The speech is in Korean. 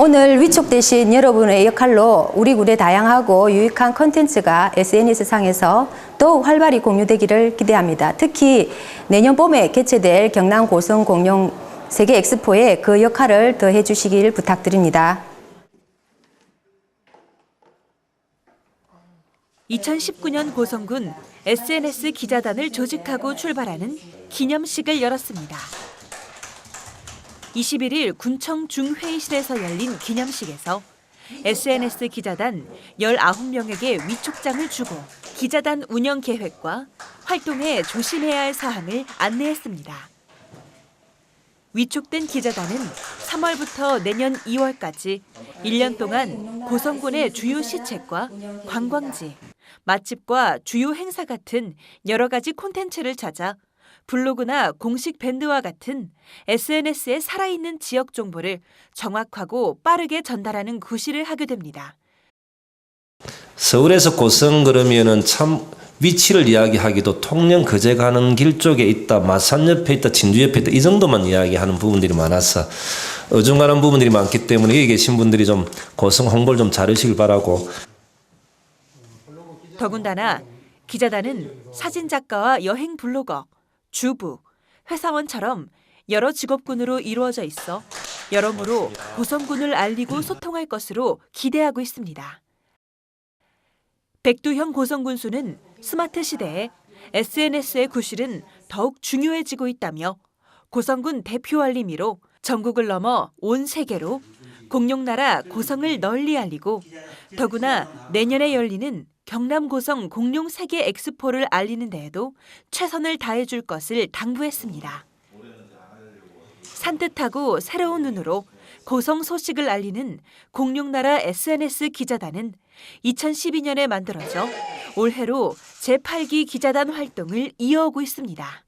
오늘 위촉되신 여러분의 역할로 우리 굴의 다양하고 유익한 콘텐츠가 SNS상에서 더욱 활발히 공유되기를 기대합니다. 특히 내년 봄에 개최될 경남 고성 공룡 세계 엑스포에 그 역할을 더해 주시길 부탁드립니다. 2019년 고성군 SNS 기자단을 조직하고 출발하는 기념식을 열었습니다. 21일 군청 중회의실에서 열린 기념식에서 SNS 기자단 19명에게 위촉장을 주고 기자단 운영 계획과 활동에 조심해야 할 사항을 안내했습니다. 위촉된 기자단은 3월부터 내년 2월까지 1년 동안 고성군의 주요 시책과 관광지, 맛집과 주요 행사 같은 여러 가지 콘텐츠를 찾아 블로그나 공식 밴드와 같은 SNS에 살아있는 지역 정보를 정확하고 빠르게 전달하는 구실을 하게 됩니다. 서울에서 고성 그러면은 참 위치를 이야기하기도 통영 거제 가는 길 쪽에 있다, 마산 옆에 있다, 진주 옆에 있다 이 정도만 이야기하는 부분들이 많아서 어중간한 부분들이 많기 때문에 여기 계신 분들이 좀 고성 홍보를 좀 잘하시길 바라고. 더군다나 기자단은 사진작가와 여행 블로거, 주부, 회사원처럼 여러 직업군으로 이루어져 있어 여러모로 고성군을 알리고 소통할 것으로 기대하고 있습니다. 백두형 고성군수는 스마트 시대에 SNS의 구실은 더욱 중요해지고 있다며 고성군 대표 알림이로 전국을 넘어 온 세계로 공룡나라 고성을 널리 알리고 더구나 내년에 열리는 경남 고성 공룡 세계 엑스포를 알리는 데에도 최선을 다해줄 것을 당부했습니다. 산뜻하고 새로운 눈으로 고성 소식을 알리는 공룡나라 SNS 기자단은 2012년에 만들어져 올해로 제8기 기자단 활동을 이어오고 있습니다.